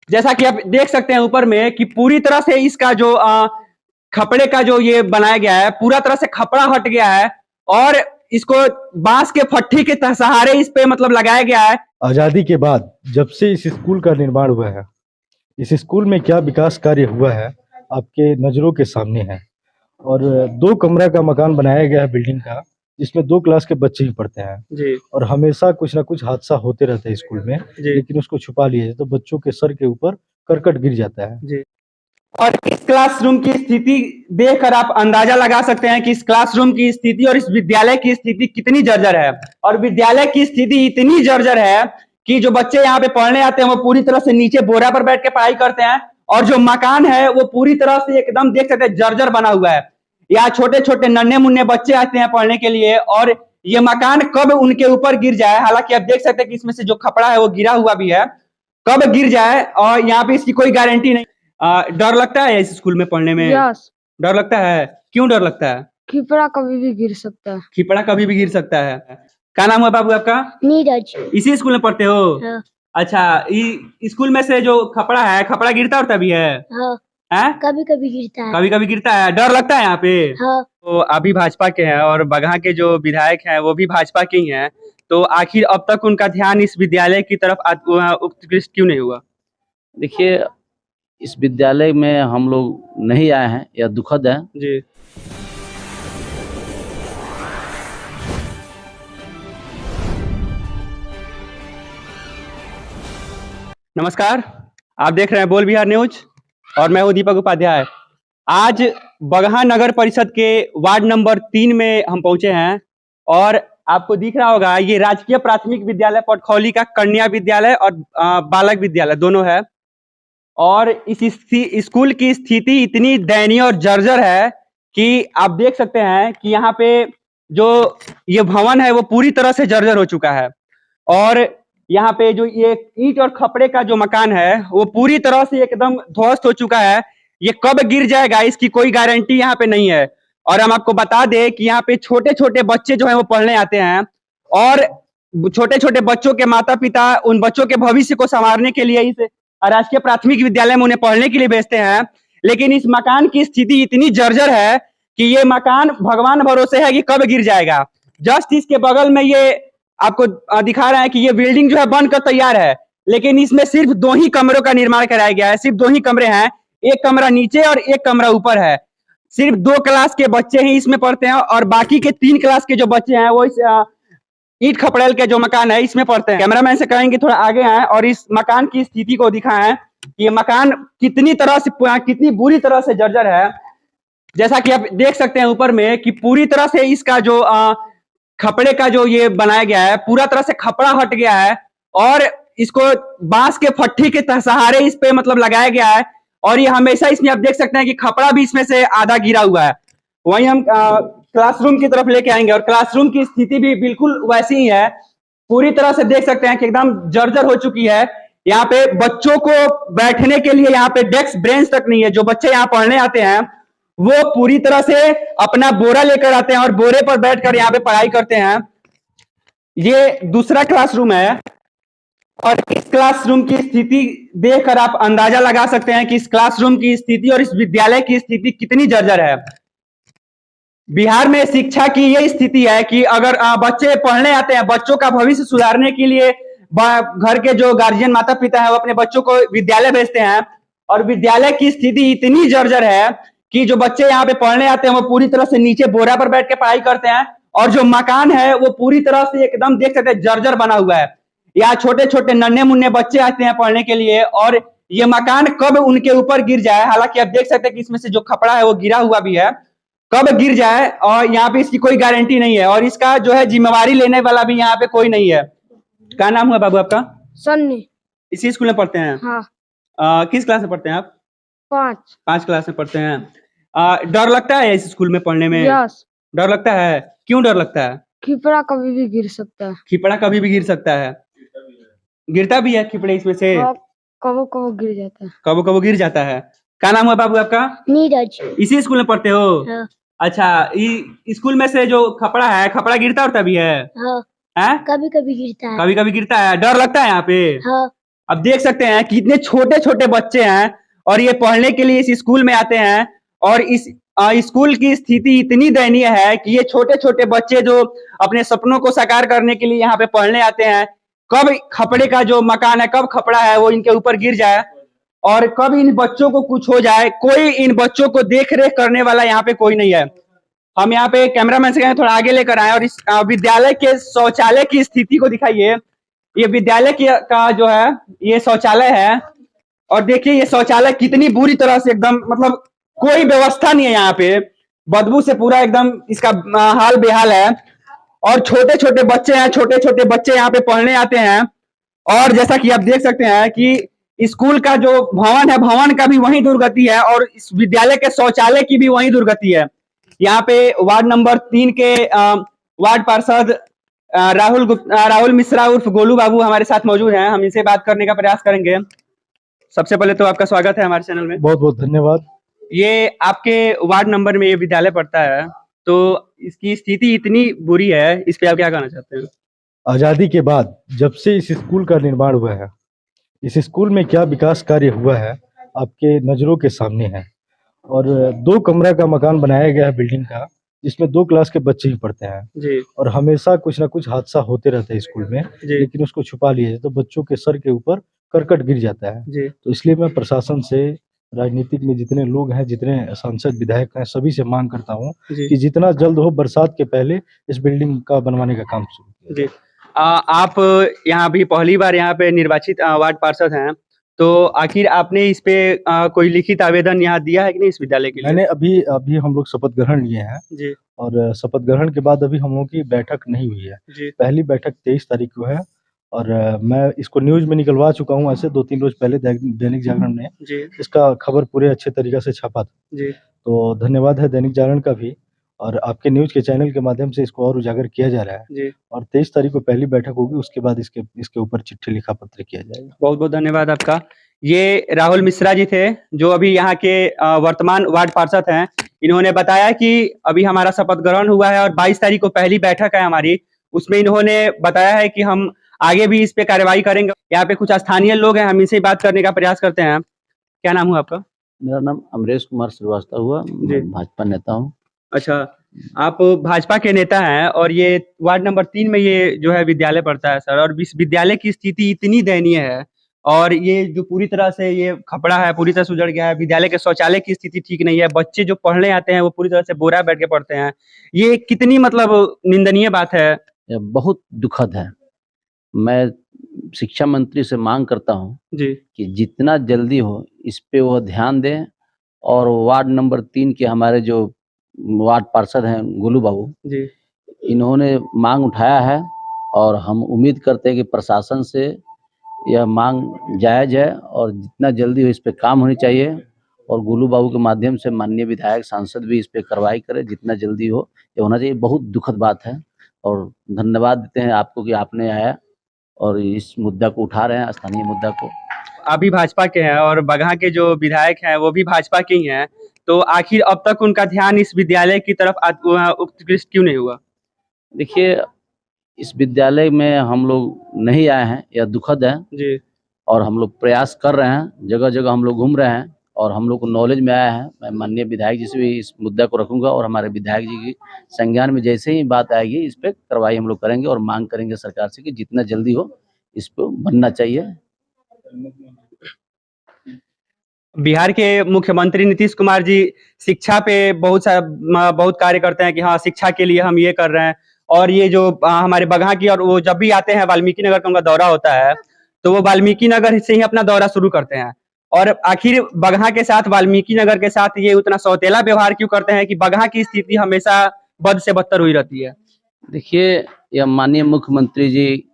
जैसा कि आप देख सकते हैं ऊपर में कि पूरी तरह से इसका जो खपड़े का जो ये बनाया गया है, पूरा तरह से खपड़ा हट गया है और इसको बांस के फट्टी के सहारे इस पे मतलब लगाया गया है। आजादी के बाद जब से इस स्कूल का निर्माण हुआ है, इस स्कूल में क्या विकास कार्य हुआ है आपके नजरों के सामने है। और 2 कमरा का मकान बनाया गया है बिल्डिंग का, जिसमें 2 क्लास के बच्चे ही पढ़ते हैं जी और हमेशा कुछ ना कुछ हादसा होते रहता है स्कूल में, जी लेकिन उसको छुपा लिया जाए तो बच्चों के सर के ऊपर करकट गिर जाता है। जी। और इस क्लासरूम की स्थिति देखकर आप अंदाजा लगा सकते हैं कि इस क्लासरूम की स्थिति और इस विद्यालय की स्थिति कितनी जर्जर है। और विद्यालय की स्थिति इतनी जर्जर है कि जो बच्चे यहाँ पे पढ़ने आते हैं वो पूरी तरह से नीचे बोरा पर बैठ के पढ़ाई करते हैं और जो मकान है वो पूरी तरह से एकदम देख सकते हैं जर्जर बना हुआ है। यहाँ छोटे छोटे नन्हे मुन्ने बच्चे आते हैं पढ़ने के लिए और ये मकान कब उनके ऊपर गिर जाए, हालांकि आप देख सकते हैं कि इसमें से जो खपड़ा है वो गिरा हुआ भी है, कब गिर जाए और यहाँ पे इसकी कोई गारंटी नहीं। डर लगता है इस स्कूल में पढ़ने में? यस। डर लगता है? क्यों डर लगता है? खिपड़ा कभी भी गिर सकता है। खिपड़ा कभी भी गिर सकता है। क्या नाम है बाबू आपका? नीरज। इसी स्कूल में पढ़ते हो? हाँ। अच्छा, स्कूल में से जो खपड़ा है, खपड़ा गिरता उड़ता भी है? हाँ। है? कभी कभी गिरता है। कभी कभी गिरता है। डर लगता है यहाँ पे? हाँ। तो अभी भाजपा के हैं और बगहा के जो विधायक हैं वो भी भाजपा के ही हैं, तो आखिर अब तक उनका ध्यान इस विद्यालय की तरफ उत्कृष्ट क्यों नहीं हुआ? देखिए, इस विद्यालय में हम लोग नहीं आए हैं, यह दुखद है। जी नमस्कार, आप देख रहे हैं बोल बिहार न्यूज और मैं हूं दीपक उपाध्याय। आज बगहा नगर परिषद के वार्ड नंबर 3 में हम पहुंचे हैं और आपको दिख रहा होगा ये राजकीय प्राथमिक विद्यालय पटखौली का कन्या विद्यालय और बालक विद्यालय दोनों है। और इस स्कूल की स्थिति इतनी दयनीय और जर्जर है कि आप देख सकते हैं कि यहाँ पे जो ये भवन है वो पूरी तरह से जर्जर हो चुका है और यहाँ पे जो ये ईंट और खपड़े का जो मकान है वो पूरी तरह से एकदम ध्वस्त हो चुका है। ये कब गिर जाएगा इसकी कोई गारंटी यहाँ पे नहीं है। और हम आपको बता दें कि यहाँ पे छोटे छोटे बच्चे जो है वो पढ़ने आते हैं और छोटे छोटे बच्चों के माता पिता उन बच्चों के भविष्य को संवारने के लिए इस राजकीय प्राथमिक विद्यालय में उन्हें पढ़ने के लिए भेजते हैं। लेकिन इस मकान की स्थिति इतनी जर्जर है कि ये मकान भगवान भरोसे है कि कब गिर जाएगा। जस्ट इसके बगल में ये आपको दिखा रहा है कि ये बिल्डिंग जो है बनकर तैयार है, लेकिन इसमें सिर्फ 2 ही कमरों का निर्माण कराया गया है। सिर्फ 2 ही कमरे हैं, एक कमरा नीचे और एक कमरा ऊपर है। सिर्फ 2 क्लास के बच्चे ही इसमें पढ़ते हैं और बाकी के 3 क्लास के जो बच्चे हैं वो इस ईंट खपड़ेल के जो मकान है इसमें पढ़ते हैं। कैमरामैन से कहेंगे थोड़ा आगे आए और इस मकान की स्थिति को दिखाएं कि ये मकान कितनी बुरी तरह से जर्जर है। जैसा कि आप देख सकते हैं ऊपर में कि पूरी तरह से इसका जो खपड़े का जो ये बनाया गया है, पूरा तरह से खपड़ा हट गया है और इसको बांस के फट्टी के सहारे इस पे मतलब लगाया गया है और ये हमेशा इसमें आप देख सकते हैं कि खपड़ा भी इसमें से आधा गिरा हुआ है। वहीं हम क्लासरूम की तरफ लेके आएंगे और क्लासरूम की स्थिति भी बिल्कुल वैसी ही है। पूरी तरह से देख सकते हैं कि एकदम जर्जर हो चुकी है। यहाँ पे बच्चों को बैठने के लिए यहाँ पे डेस्क बेंच तक नहीं है। जो बच्चे यहाँ पढ़ने आते हैं वो पूरी तरह से अपना बोरा लेकर आते हैं और बोरे पर बैठकर यहाँ पे पढ़ाई करते हैं। ये दूसरा क्लासरूम है और इस क्लासरूम की स्थिति देखकर आप अंदाजा लगा सकते हैं कि इस क्लासरूम की स्थिति और इस विद्यालय की स्थिति कितनी जर्जर है। बिहार में शिक्षा की ये स्थिति है कि अगर बच्चे पढ़ने आते हैं, बच्चों का भविष्य सुधारने के लिए घर के जो गार्जियन माता पिता है वो अपने बच्चों को विद्यालय भेजते हैं और विद्यालय की स्थिति इतनी जर्जर है कि जो बच्चे यहाँ पे पढ़ने आते हैं वो पूरी तरह से नीचे बोरा पर बैठ के पढ़ाई करते हैं और जो मकान है वो पूरी तरह से एकदम देख सकते हैं जर्जर बना हुआ है। यहाँ छोटे छोटे नन्हे मुन्ने बच्चे आते हैं पढ़ने के लिए और ये मकान कब उनके ऊपर गिर जाए, हालांकि आप देख सकते हैं कि इसमें से जो खपड़ा है वो गिरा हुआ भी है, कब गिर जाए और यहाँ पे इसकी कोई गारंटी नहीं है और इसका जो है जिम्मेवारी लेने वाला भी यहाँ पे कोई नहीं है। क्या नाम हुआ बाबू आपका? सन्नी। इसी स्कूल में पढ़ते हैं? हाँ। किस क्लास में पढ़ते हैं आप? 5 क्लास में पढ़ते हैं। डर लगता है इस स्कूल में पढ़ने में? यस। डर लगता है? क्यों डर लगता है? खिपड़ा कभी भी गिर सकता है। खिपड़ा कभी भी गिर सकता है। गिरता भी है खिपड़े इसमें से? कबो कबो गिर जाता है। कबो कबो गिर जाता है। क्या नाम हुआ बाबू आपका? नीरज। इसी स्कूल में पढ़ते हो? हाँ। अच्छा, स्कूल में से जो खपड़ा है, खपड़ा गिरता उड़ता भी है? हाँ। है? कभी कभी गिरता है। कभी कभी गिरता है। डर लगता है यहाँ पे? हाँ। अब देख सकते हैं कि इतने छोटे छोटे बच्चे हैं और ये पढ़ने के लिए इस स्कूल में आते हैं और इस स्कूल की स्थिति इतनी दयनीय है कि ये छोटे छोटे बच्चे जो अपने सपनों को साकार करने के लिए यहाँ पे पढ़ने आते हैं, कब खपड़े का जो मकान है, कब खपड़ा है वो इनके ऊपर गिर जाए और कब इन बच्चों को कुछ हो जाए, कोई इन बच्चों को देख रेख करने वाला यहाँ पे कोई नहीं है। हम यहाँ पे कैमरामैन से थोड़ा आगे लेकर आए और इस विद्यालय के शौचालय की स्थिति को दिखाइए। ये विद्यालय का जो है ये शौचालय है और देखिए ये शौचालय कितनी बुरी तरह से एकदम मतलब कोई व्यवस्था नहीं है यहाँ पे, बदबू से पूरा एकदम इसका हाल बेहाल है और छोटे छोटे बच्चे हैं, छोटे छोटे बच्चे यहाँ पे पढ़ने आते हैं और जैसा कि आप देख सकते हैं कि स्कूल का जो भवन है, भवन का भी वही दुर्गति है और इस विद्यालय के शौचालय की भी वही दुर्गति है। यहाँ पे वार्ड नंबर 3 के वार्ड पार्षद राहुल मिश्रा उर्फ गोलू बाबू हमारे साथ मौजूद हैं। हम इनसे बात करने का प्रयास करेंगे। सबसे पहले तो आपका स्वागत है हमारे चैनल में। बहुत बहुत धन्यवाद। ये आपके वार्ड नंबर में ये विद्यालय पड़ता है, तो इसकी स्थिति इतनी बुरी है, इस पे आप क्या कहना चाहते हैं? आजादी के बाद जब से इस स्कूल का निर्माण हुआ है, इस स्कूल में क्या विकास कार्य हुआ है आपके नजरों के सामने है। और 2 कमरा का मकान बनाया गया है बिल्डिंग का, जिसमें 2 क्लास के बच्चे ही पढ़ते हैं जी। और हमेशा कुछ ना कुछ हादसा होते रहता है स्कूल में, लेकिन उसको छुपा लिया जाए तो बच्चों के सर के ऊपर करकट गिर जाता है जी। तो इसलिए मैं प्रशासन से, राजनीतिक में जितने लोग हैं, जितने सांसद विधायक हैं, सभी से मांग करता हूँ कि जितना जल्द हो बरसात के पहले इस बिल्डिंग का बनवाने का काम शुरू किया जाए। आप यहाँ भी पहली बार यहाँ पे निर्वाचित वार्ड पार्षद हैं, तो आखिर आपने इस पे कोई लिखित आवेदन यहाँ दिया है कि नहीं इस विद्यालय के लिए? मैंने अभी हम लोग शपथ ग्रहण लिए हैं जी। और शपथ ग्रहण के बाद अभी हम लोगों की बैठक नहीं हुई है जी। पहली बैठक 23 तारीख को है और मैं इसको न्यूज में निकलवा चुका हूँ। ऐसे 2-3 रोज पहले दैनिक जागरण ने इसका खबर पूरे अच्छे तरीके से छापा था जी। तो धन्यवाद है दैनिक जागरण का भी और आपके न्यूज के चैनल के माध्यम से इसको और उजागर किया जा रहा है जी। और 23 तारीख को पहली बैठक होगी, उसके बाद इसके ऊपर चिट्ठी लिखा पत्र किया जाएगा। बहुत बहुत धन्यवाद आपका। ये राहुल मिश्रा जी थे जो अभी यहाँ के वर्तमान वार्ड पार्षद हैं। इन्होंने बताया कि अभी हमारा शपथ ग्रहण हुआ है और 22 तारीख को पहली बैठक है हमारी, उसमें इन्होंने बताया है कि हम आगे भी इस पे कार्रवाई करेंगे। यहाँ पे कुछ स्थानीय लोग हैं, हम इनसे बात करने का प्रयास करते हैं। क्या नाम हुआ आपका? मेरा नाम अमरेश कुमार श्रीवास्तव हुआ, भाजपा नेता हूँ। अच्छा, आप भाजपा के नेता हैं और ये वार्ड नंबर 3 में ये जो है विद्यालय पड़ता है सर, और इस विद्यालय की स्थिति इतनी दयनीय है और ये जो पूरी तरह से ये खपड़ा है, पूरी तरह से उजड़ गया है। विद्यालय के शौचालय की स्थिति ठीक नहीं है, बच्चे जो पढ़ने आते हैं वो पूरी तरह से बोरा बैठ के पढ़ते हैं। ये कितनी मतलब निंदनीय बात है। यह बहुत दुखद है। मैं शिक्षा मंत्री से मांग करता हूँ जी कि जितना जल्दी हो इस पे वह ध्यान दें और वार्ड नंबर 3 के हमारे जो वार्ड पार्षद हैं गोलू बाबू जी, इन्होंने मांग उठाया है और हम उम्मीद करते हैं कि प्रशासन से यह मांग जायज है और जितना जल्दी हो इस पे काम होनी चाहिए और गोलू बाबू के माध्यम से माननीय विधायक सांसद भी इस पे कार्रवाई करें, जितना जल्दी हो ये होना चाहिए। बहुत दुखद बात है और धन्यवाद देते हैं आपको कि आपने आया और इस मुद्दा को उठा रहे हैं, स्थानीय मुद्दा को। आप भी भाजपा के हैं और बगहा के जो विधायक हैं वो भी भाजपा के ही हैं, तो आखिर अब तक उनका ध्यान इस विद्यालय की तरफ उत्कृष्ट क्यों नहीं हुआ? देखिए, इस विद्यालय में हम लोग नहीं आए हैं, यह दुखद है जी। और हम लोग प्रयास कर रहे हैं, जगह जगह हम लोग घूम रहे हैं और हम लोग को नॉलेज में आया है। मैं माननीय विधायक जी से भी इस मुद्दा को रखूंगा और हमारे विधायक जी की संज्ञान में जैसे ही बात आएगी इस पे कार्रवाई हम लोग करेंगे और मांग करेंगे सरकार से कि जितना जल्दी हो इस पे बनना चाहिए। बिहार के मुख्यमंत्री नीतीश कुमार जी शिक्षा पे बहुत कार्य करते हैं कि हाँ शिक्षा के लिए हम ये कर रहे हैं, और ये जो हमारे बगहा की, और वो जब भी आते हैं वाल्मीकि नगर का उनका दौरा होता है तो वो वाल्मीकि नगर से ही अपना दौरा शुरू करते हैं। और आखिर बगहा के साथ, वाल्मीकि नगर के साथ ये उतना सौतेला व्यवहार क्यों करते हैं कि बगहा की स्थिति हमेशा बद से बदतर हुई रहती है? देखिए, यह माननीय मुख्यमंत्री जी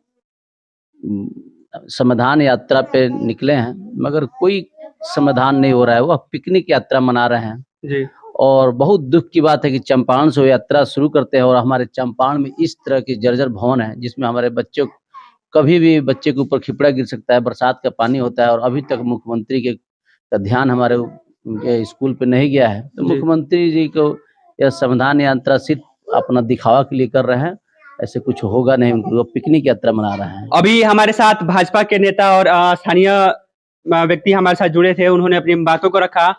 समाधान यात्रा पे निकले हैं मगर कोई समाधान नहीं हो रहा है। वह पिकनिक यात्रा मना रहे हैं जी। और बहुत दुख की बात है कि चंपारण से वो यात्रा शुरू करते हैं और हमारे चंपारण में इस तरह की जर्जर भवन है जिसमें हमारे बच्चों कभी भी बच्चे के ऊपर खिपड़ा गिर सकता है, बरसात का पानी होता है और अभी तक मुख्यमंत्री का ध्यान हमारे स्कूल पे नहीं गया है। तो मुख्यमंत्री जी को यह समाधान यात्रा सिर्फ अपना दिखावा के लिए कर रहे हैं ऐसे कुछ होगा नहीं, उनको पिकनिक यात्रा मना रहे हैं। अभी हमारे साथ भाजपा के नेता और स्थानीय व्यक्ति हमारे साथ जुड़े थे, उन्होंने अपनी बातों को रखा।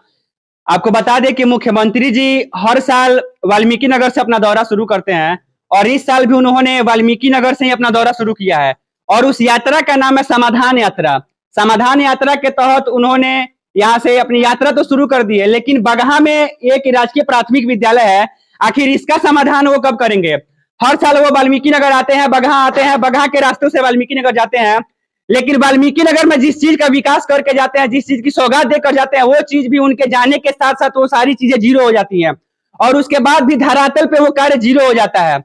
आपको बता दें कि मुख्यमंत्री जी हर साल वाल्मीकि नगर से अपना दौरा शुरू करते हैं और इस साल भी उन्होंने वाल्मीकि नगर से ही अपना दौरा शुरू किया है और उस यात्रा का नाम है समाधान यात्रा। समाधान यात्रा के तहत उन्होंने यहाँ से अपनी यात्रा तो शुरू कर दी है, लेकिन बगहा में एक राजकीय प्राथमिक विद्यालय है, आखिर इसका समाधान वो कब करेंगे? हर साल वो वाल्मीकि नगर आते हैं, बगहा आते हैं, बगहा के रास्तों से वाल्मीकि नगर जाते हैं, लेकिन वाल्मीकि नगर में जिस चीज का विकास करके जाते हैं, जिस चीज की सौगात देकर जाते हैं, वो चीज भी उनके जाने के साथ साथ वो सारी चीजें जीरो हो जाती हैं और उसके बाद भी धरातल पे वो कार्य जीरो हो जाता है।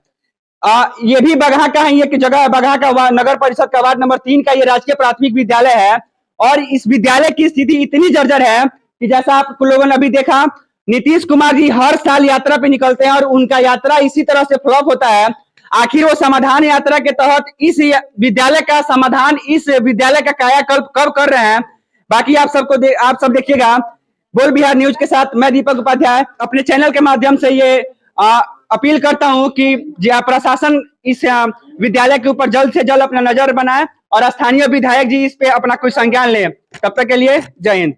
ये भी बगहा का ही एक जगह, बगहा का नगर परिषद का वार्ड नंबर 3 का ये राजकीय प्राथमिक विद्यालय है और इस विद्यालय की स्थिति इतनी जर्जर है कि जैसा आप लोगों ने अभी देखा, नीतीश कुमार जी हर साल यात्रा पे निकलते हैं और उनका यात्रा इसी तरह से फ्लॉप होता है। आखिर वो समाधान यात्रा के तहत इस विद्यालय का समाधान, इस विद्यालय का कायाकल्प कब कर रहे हैं? बाकी आप सब देखिएगा। बोल बिहार न्यूज के साथ मैं दीपक उपाध्याय अपने चैनल के माध्यम से ये अपील करता हूं कि प्रशासन इस विद्यालय के ऊपर जल्द से जल्द अपना नजर बनाए और स्थानीय विधायक जी इस पे अपना कोई संज्ञान लें। तब तक के लिए जय हिंद।